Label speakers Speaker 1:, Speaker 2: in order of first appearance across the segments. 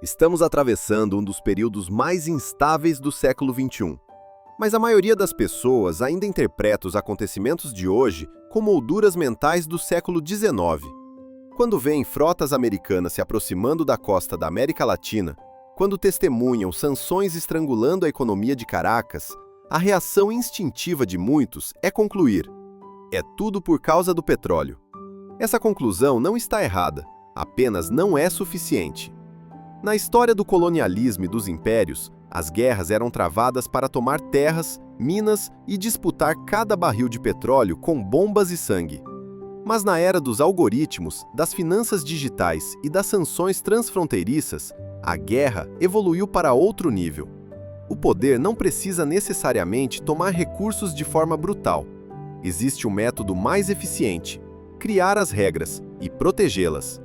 Speaker 1: Estamos atravessando um dos períodos mais instáveis do século XXI. Mas a maioria das pessoas ainda interpreta os acontecimentos de hoje como molduras mentais do século XIX. Quando veem frotas americanas se aproximando da costa da América Latina, quando testemunham sanções estrangulando a economia de Caracas, a reação instintiva de muitos é concluir: é tudo por causa do petróleo. Essa conclusão não está errada, apenas não é suficiente. Na história do colonialismo e dos impérios, as guerras eram travadas para tomar terras, minas e disputar cada barril de petróleo com bombas e sangue. Mas na era dos algoritmos, das finanças digitais e das sanções transfronteiriças, a guerra evoluiu para outro nível. O poder não precisa necessariamente tomar recursos de forma brutal. Existe um método mais eficiente: criar as regras e protegê-las.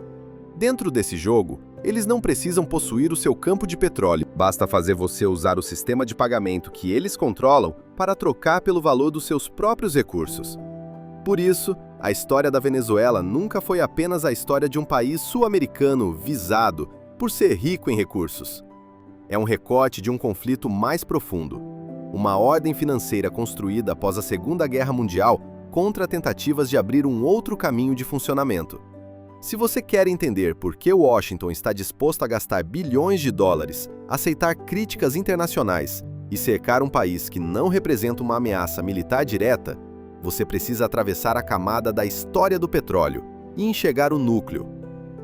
Speaker 1: Dentro desse jogo, eles não precisam possuir o seu campo de petróleo. Basta fazer você usar o sistema de pagamento que eles controlam para trocar pelo valor dos seus próprios recursos. Por isso, a história da Venezuela nunca foi apenas a história de um país sul-americano visado por ser rico em recursos. É um recorte de um conflito mais profundo. Uma ordem financeira construída após a Segunda Guerra Mundial contra tentativas de abrir um outro caminho de funcionamento. Se você quer entender por que Washington está disposto a gastar bilhões de dólares, aceitar críticas internacionais e cercar um país que não representa uma ameaça militar direta, você precisa atravessar a camada da história do petróleo e enxergar o núcleo.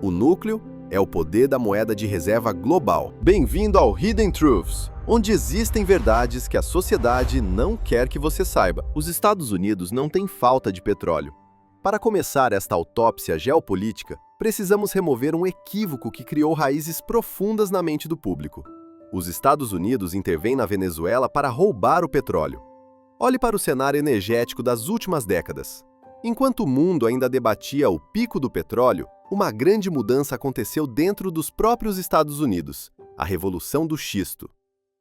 Speaker 1: O núcleo é o poder da moeda de reserva global. Bem-vindo ao Hidden Truths, onde existem verdades que a sociedade não quer que você saiba. Os Estados Unidos não têm falta de petróleo. Para começar esta autópsia geopolítica, precisamos remover um equívoco que criou raízes profundas na mente do público. Os Estados Unidos intervêm na Venezuela para roubar o petróleo. Olhe para o cenário energético das últimas décadas. Enquanto o mundo ainda debatia o pico do petróleo, uma grande mudança aconteceu dentro dos próprios Estados Unidos: a Revolução do Xisto.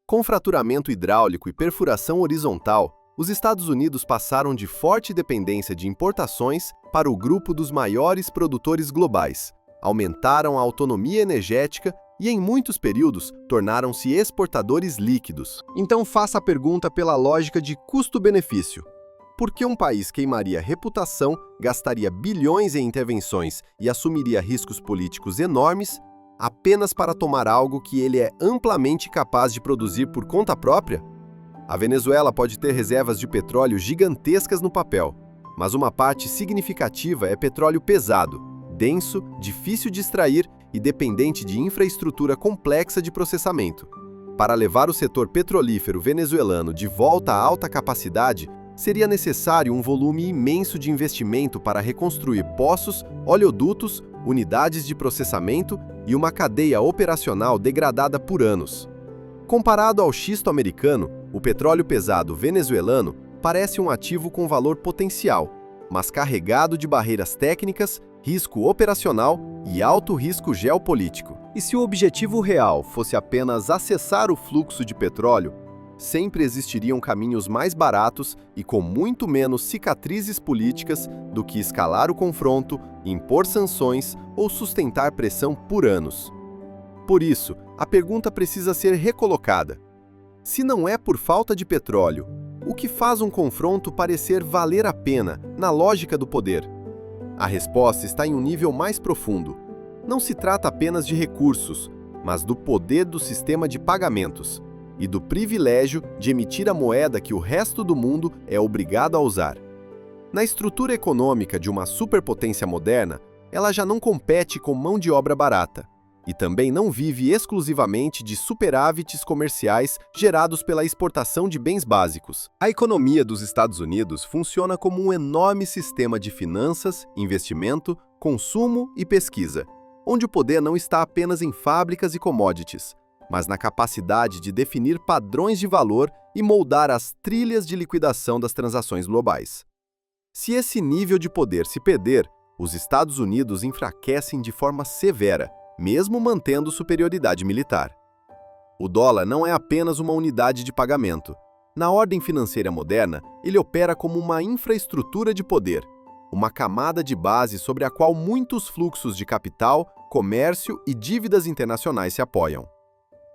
Speaker 1: Com fraturamento hidráulico e perfuração horizontal, os Estados Unidos passaram de forte dependência de importações para o grupo dos maiores produtores globais, aumentaram a autonomia energética e, em muitos períodos, tornaram-se exportadores líquidos. Então faça a pergunta pela lógica de custo-benefício. Por que um país queimaria reputação, gastaria bilhões em intervenções e assumiria riscos políticos enormes apenas para tomar algo que ele é amplamente capaz de produzir por conta própria? A Venezuela pode ter reservas de petróleo gigantescas no papel, mas uma parte significativa é petróleo pesado, denso, difícil de extrair e dependente de infraestrutura complexa de processamento. Para levar o setor petrolífero venezuelano de volta à alta capacidade, seria necessário um volume imenso de investimento para reconstruir poços, oleodutos, unidades de processamento e uma cadeia operacional degradada por anos. Comparado ao xisto americano, o petróleo pesado venezuelano parece um ativo com valor potencial, mas carregado de barreiras técnicas, risco operacional e alto risco geopolítico. E se o objetivo real fosse apenas acessar o fluxo de petróleo, sempre existiriam caminhos mais baratos e com muito menos cicatrizes políticas do que escalar o confronto, impor sanções ou sustentar pressão por anos. Por isso, a pergunta precisa ser recolocada. Se não é por falta de petróleo, o que faz um confronto parecer valer a pena na lógica do poder? A resposta está em um nível mais profundo. Não se trata apenas de recursos, mas do poder do sistema de pagamentos e do privilégio de emitir a moeda que o resto do mundo é obrigado a usar. Na estrutura econômica de uma superpotência moderna, ela já não compete com mão de obra barata e também não vive exclusivamente de superávites comerciais gerados pela exportação de bens básicos. A economia dos Estados Unidos funciona como um enorme sistema de finanças, investimento, consumo e pesquisa, onde o poder não está apenas em fábricas e commodities, mas na capacidade de definir padrões de valor e moldar as trilhas de liquidação das transações globais. Se esse nível de poder se perder, os Estados Unidos enfraquecem de forma severa, mesmo mantendo superioridade militar. O dólar não é apenas uma unidade de pagamento. Na ordem financeira moderna, ele opera como uma infraestrutura de poder, uma camada de base sobre a qual muitos fluxos de capital, comércio e dívidas internacionais se apoiam.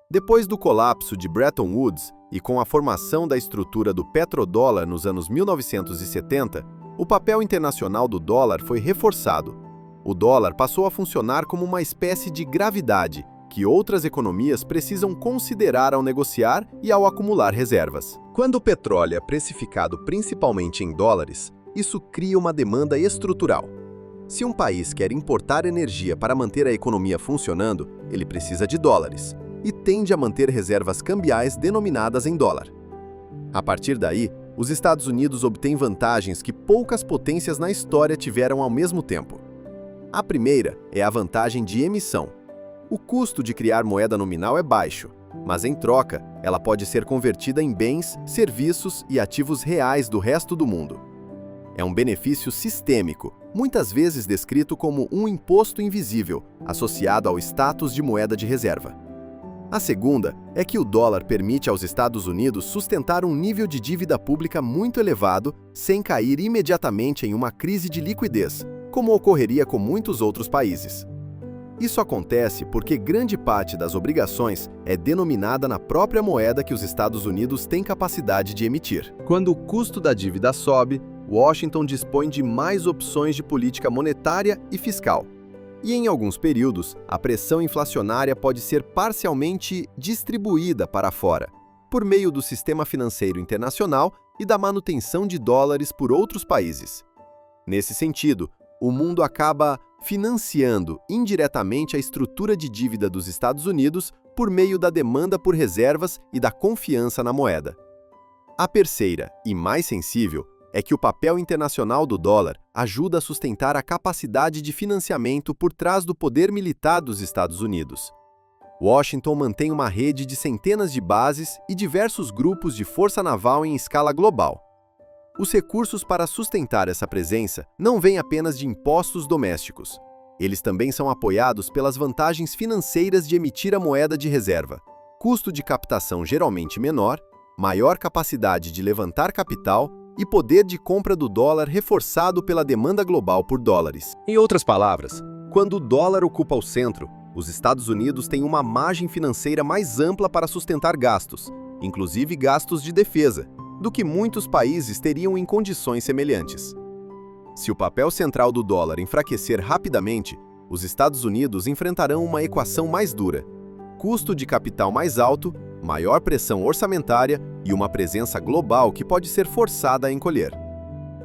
Speaker 1: Depois do colapso de Bretton Woods e com a formação da estrutura do petrodólar nos anos 1970, o papel internacional do dólar foi reforçado. O dólar passou a funcionar como uma espécie de gravidade que outras economias precisam considerar ao negociar e ao acumular reservas. Quando o petróleo é precificado principalmente em dólares, isso cria uma demanda estrutural. Se um país quer importar energia para manter a economia funcionando, ele precisa de dólares e tende a manter reservas cambiais denominadas em dólar. A partir daí, os Estados Unidos obtêm vantagens que poucas potências na história tiveram ao mesmo tempo. A primeira é a vantagem de emissão. O custo de criar moeda nominal é baixo, mas em troca, ela pode ser convertida em bens, serviços e ativos reais do resto do mundo. É um benefício sistêmico, muitas vezes descrito como um imposto invisível, associado ao status de moeda de reserva. A segunda é que o dólar permite aos Estados Unidos sustentar um nível de dívida pública muito elevado sem cair imediatamente em uma crise de liquidez, como ocorreria com muitos outros países. Isso acontece porque grande parte das obrigações é denominada na própria moeda que os Estados Unidos têm capacidade de emitir. Quando o custo da dívida sobe, Washington dispõe de mais opções de política monetária e fiscal. E em alguns períodos, a pressão inflacionária pode ser parcialmente distribuída para fora, por meio do sistema financeiro internacional e da manutenção de dólares por outros países. Nesse sentido, o mundo acaba financiando indiretamente a estrutura de dívida dos Estados Unidos por meio da demanda por reservas e da confiança na moeda. A terceira, e mais sensível, é que o papel internacional do dólar ajuda a sustentar a capacidade de financiamento por trás do poder militar dos Estados Unidos. Washington mantém uma rede de centenas de bases e diversos grupos de força naval em escala global. Os recursos para sustentar essa presença não vêm apenas de impostos domésticos. Eles também são apoiados pelas vantagens financeiras de emitir a moeda de reserva, custo de captação geralmente menor, maior capacidade de levantar capital e poder de compra do dólar reforçado pela demanda global por dólares. Em outras palavras, quando o dólar ocupa o centro, os Estados Unidos têm uma margem financeira mais ampla para sustentar gastos, inclusive gastos de defesa, do que muitos países teriam em condições semelhantes. Se o papel central do dólar enfraquecer rapidamente, os Estados Unidos enfrentarão uma equação mais dura: custo de capital mais alto, maior pressão orçamentária e uma presença global que pode ser forçada a encolher.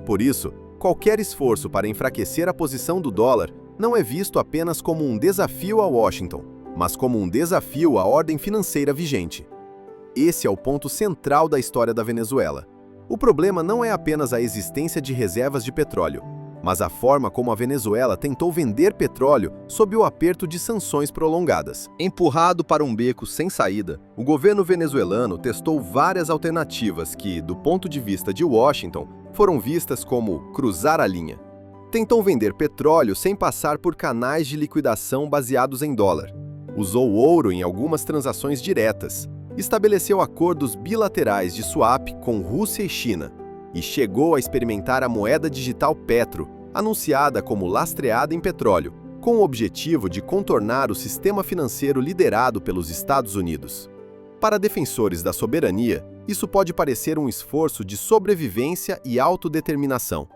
Speaker 1: Por isso, qualquer esforço para enfraquecer a posição do dólar não é visto apenas como um desafio a Washington, mas como um desafio à ordem financeira vigente. Esse é o ponto central da história da Venezuela. O problema não é apenas a existência de reservas de petróleo, mas a forma como a Venezuela tentou vender petróleo sob o aperto de sanções prolongadas. Empurrado para um beco sem saída, o governo venezuelano testou várias alternativas que, do ponto de vista de Washington, foram vistas como cruzar a linha. Tentou vender petróleo sem passar por canais de liquidação baseados em dólar. Usou ouro em algumas transações diretas. Estabeleceu acordos bilaterais de swap com Rússia e China e chegou a experimentar a moeda digital Petro, anunciada como lastreada em petróleo, com o objetivo de contornar o sistema financeiro liderado pelos Estados Unidos. Para defensores da soberania, isso pode parecer um esforço de sobrevivência e autodeterminação,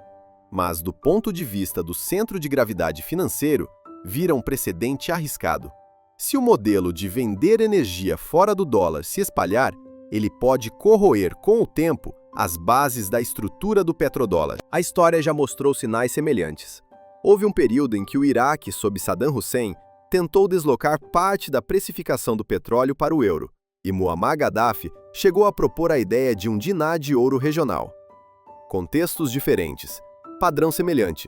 Speaker 1: mas do ponto de vista do centro de gravidade financeiro, vira um precedente arriscado. Se o modelo de vender energia fora do dólar se espalhar, ele pode corroer com o tempo as bases da estrutura do petrodólar. A história já mostrou sinais semelhantes. Houve um período em que o Iraque, sob Saddam Hussein, tentou deslocar parte da precificação do petróleo para o euro, e Muammar Gaddafi chegou a propor a ideia de um dinar de ouro regional. Contextos diferentes, padrão semelhante.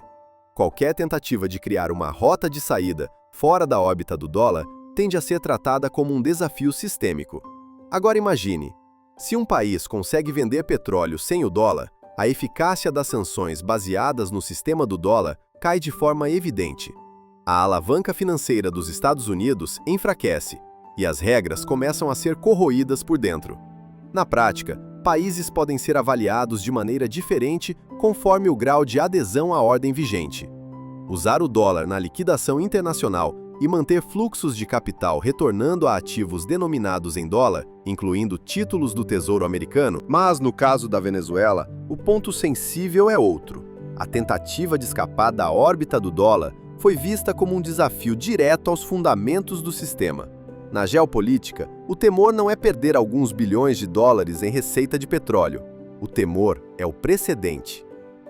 Speaker 1: Qualquer tentativa de criar uma rota de saída fora da órbita do dólar tende a ser tratada como um desafio sistêmico. Agora imagine, se um país consegue vender petróleo sem o dólar, a eficácia das sanções baseadas no sistema do dólar cai de forma evidente. A alavanca financeira dos Estados Unidos enfraquece e as regras começam a ser corroídas por dentro. Na prática, países podem ser avaliados de maneira diferente conforme o grau de adesão à ordem vigente. Usar o dólar na liquidação internacional e manter fluxos de capital retornando a ativos denominados em dólar, incluindo títulos do Tesouro Americano. Mas, no caso da Venezuela, o ponto sensível é outro. A tentativa de escapar da órbita do dólar foi vista como um desafio direto aos fundamentos do sistema. Na geopolítica, o temor não é perder alguns bilhões de dólares em receita de petróleo. O temor é o precedente.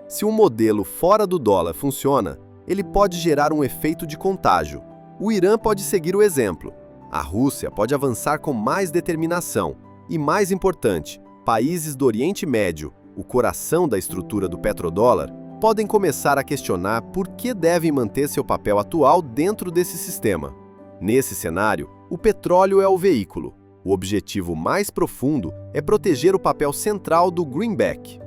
Speaker 1: Se um modelo fora do dólar funciona, ele pode gerar um efeito de contágio. O Irã pode seguir o exemplo. A Rússia pode avançar com mais determinação. E, mais importante, países do Oriente Médio, o coração da estrutura do petrodólar, podem começar a questionar por que devem manter seu papel atual dentro desse sistema. Nesse cenário, o petróleo é o veículo. O objetivo mais profundo é proteger o papel central do greenback.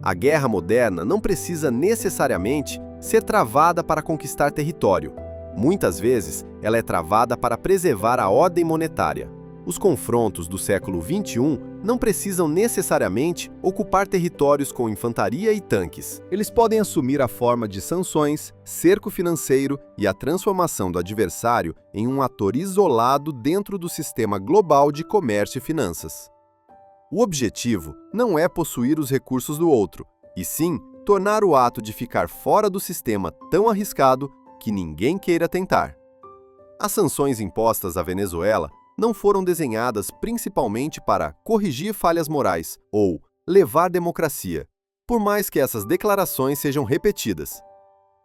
Speaker 1: A guerra moderna não precisa necessariamente ser travada para conquistar território. Muitas vezes, ela é travada para preservar a ordem monetária. Os confrontos do século XXI não precisam necessariamente ocupar territórios com infantaria e tanques. Eles podem assumir a forma de sanções, cerco financeiro e a transformação do adversário em um ator isolado dentro do sistema global de comércio e finanças. O objetivo não é possuir os recursos do outro, e sim tornar o ato de ficar fora do sistema tão arriscado que ninguém queira tentar. As sanções impostas à Venezuela não foram desenhadas principalmente para corrigir falhas morais ou levar democracia, por mais que essas declarações sejam repetidas.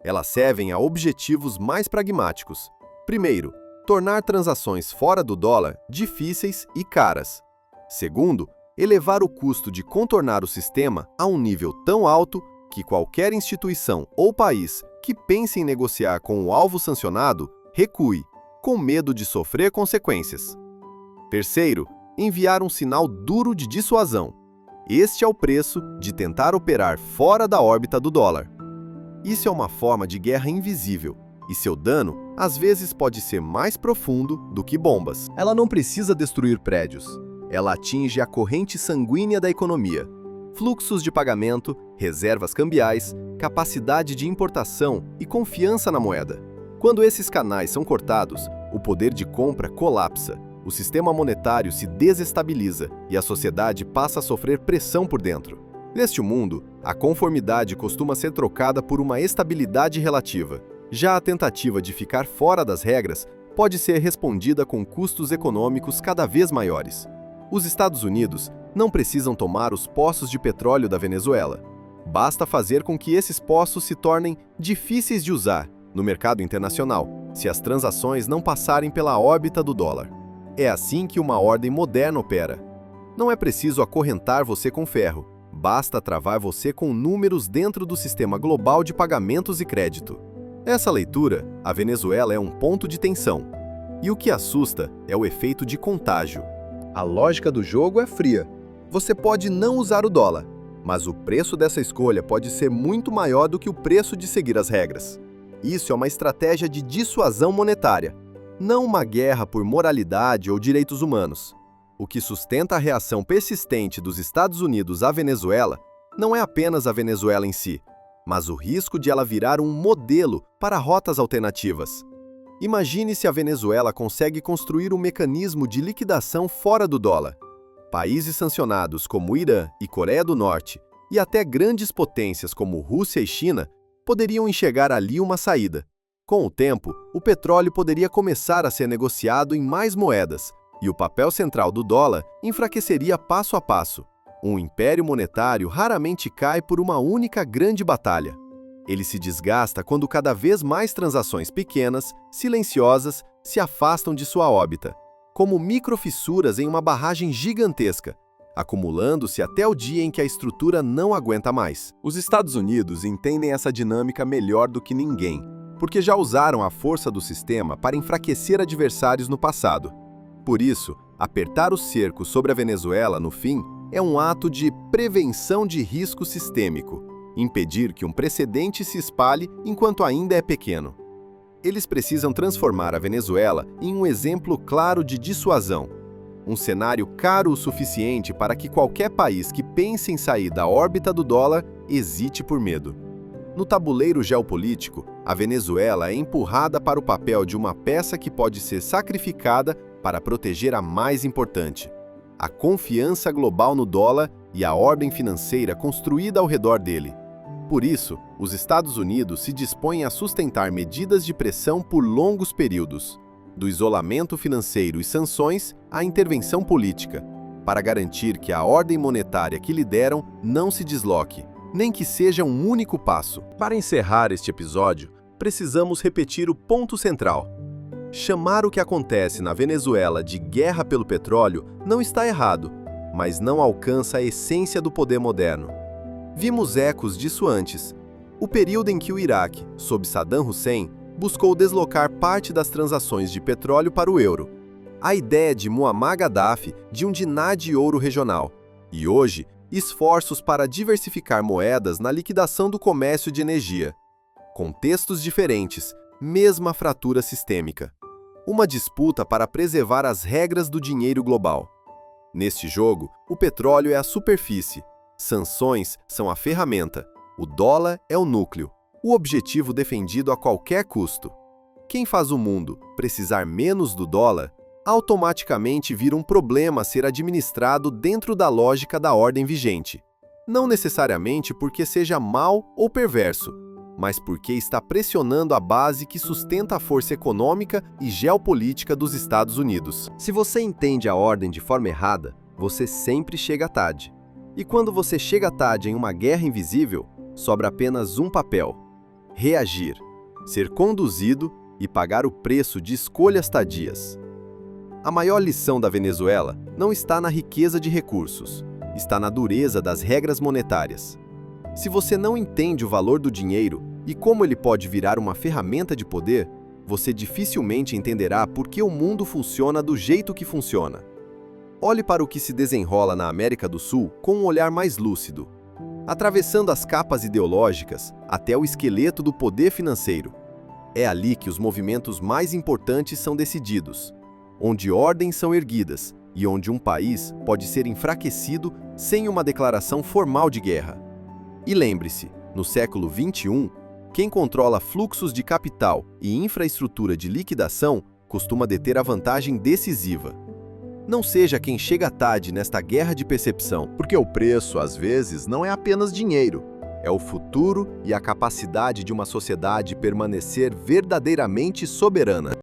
Speaker 1: Elas servem a objetivos mais pragmáticos. Primeiro, tornar transações fora do dólar difíceis e caras. Segundo, elevar o custo de contornar o sistema a um nível tão alto que qualquer instituição ou país que pense em negociar com o alvo sancionado recue, com medo de sofrer consequências. Terceiro, enviar um sinal duro de dissuasão. Este é o preço de tentar operar fora da órbita do dólar. Isso é uma forma de guerra invisível, e seu dano às vezes pode ser mais profundo do que bombas. Ela não precisa destruir prédios. Ela atinge a corrente sanguínea da economia. Fluxos de pagamento, reservas cambiais, capacidade de importação e confiança na moeda. Quando esses canais são cortados, o poder de compra colapsa, o sistema monetário se desestabiliza e a sociedade passa a sofrer pressão por dentro. Neste mundo, a conformidade costuma ser trocada por uma estabilidade relativa. Já a tentativa de ficar fora das regras pode ser respondida com custos econômicos cada vez maiores. Os Estados Unidos não precisam tomar os poços de petróleo da Venezuela. Basta fazer com que esses poços se tornem difíceis de usar no mercado internacional, se as transações não passarem pela órbita do dólar. É assim que uma ordem moderna opera. Não é preciso acorrentar você com ferro, basta travar você com números dentro do sistema global de pagamentos e crédito. Nessa leitura, a Venezuela é um ponto de tensão. E o que assusta é o efeito de contágio. A lógica do jogo é fria. Você pode não usar o dólar, mas o preço dessa escolha pode ser muito maior do que o preço de seguir as regras. Isso é uma estratégia de dissuasão monetária, não uma guerra por moralidade ou direitos humanos. O que sustenta a reação persistente dos Estados Unidos à Venezuela não é apenas a Venezuela em si, mas o risco de ela virar um modelo para rotas alternativas. Imagine se a Venezuela consegue construir um mecanismo de liquidação fora do dólar. Países sancionados como Irã e Coreia do Norte, e até grandes potências como Rússia e China, poderiam enxergar ali uma saída. Com o tempo, o petróleo poderia começar a ser negociado em mais moedas, e o papel central do dólar enfraqueceria passo a passo. Um império monetário raramente cai por uma única grande batalha. Ele se desgasta quando cada vez mais transações pequenas, silenciosas, se afastam de sua órbita, como microfissuras em uma barragem gigantesca, acumulando-se até o dia em que a estrutura não aguenta mais. Os Estados Unidos entendem essa dinâmica melhor do que ninguém, porque já usaram a força do sistema para enfraquecer adversários no passado. Por isso, apertar o cerco sobre a Venezuela, no fim, é um ato de prevenção de risco sistêmico, impedir que um precedente se espalhe enquanto ainda é pequeno. Eles precisam transformar a Venezuela em um exemplo claro de dissuasão, um cenário caro o suficiente para que qualquer país que pense em sair da órbita do dólar hesite por medo. No tabuleiro geopolítico, a Venezuela é empurrada para o papel de uma peça que pode ser sacrificada para proteger a mais importante: a confiança global no dólar e a ordem financeira construída ao redor dele. Por isso, os Estados Unidos se dispõem a sustentar medidas de pressão por longos períodos, do isolamento financeiro e sanções à intervenção política, para garantir que a ordem monetária que lideram não se desloque, nem que seja um único passo. Para encerrar este episódio, precisamos repetir o ponto central. Chamar o que acontece na Venezuela de guerra pelo petróleo não está errado, mas não alcança a essência do poder moderno. Vimos ecos disso antes. O período em que o Iraque, sob Saddam Hussein, buscou deslocar parte das transações de petróleo para o euro. A ideia de Muammar Gaddafi de um dinar de ouro regional. E hoje, esforços para diversificar moedas na liquidação do comércio de energia. Contextos diferentes, mesma fratura sistêmica. Uma disputa para preservar as regras do dinheiro global. Neste jogo, o petróleo é a superfície, sanções são a ferramenta, o dólar é o núcleo, o objetivo defendido a qualquer custo. Quem faz o mundo precisar menos do dólar, automaticamente vira um problema a ser administrado dentro da lógica da ordem vigente. Não necessariamente porque seja mau ou perverso, mas porque está pressionando a base que sustenta a força econômica e geopolítica dos Estados Unidos. Se você entende a ordem de forma errada, você sempre chega tarde. E quando você chega tarde em uma guerra invisível, sobra apenas um papel: reagir, ser conduzido e pagar o preço de escolhas tardias. A maior lição da Venezuela não está na riqueza de recursos, está na dureza das regras monetárias. Se você não entende o valor do dinheiro e como ele pode virar uma ferramenta de poder, você dificilmente entenderá por que o mundo funciona do jeito que funciona. Olhe para o que se desenrola na América do Sul com um olhar mais lúcido, atravessando as capas ideológicas até o esqueleto do poder financeiro. É ali que os movimentos mais importantes são decididos, onde ordens são erguidas e onde um país pode ser enfraquecido sem uma declaração formal de guerra. E lembre-se, no século XXI, quem controla fluxos de capital e infraestrutura de liquidação costuma deter a vantagem decisiva. Não seja quem chega tarde nesta guerra de percepção, porque o preço, às vezes, não é apenas dinheiro. É o futuro e a capacidade de uma sociedade permanecer verdadeiramente soberana.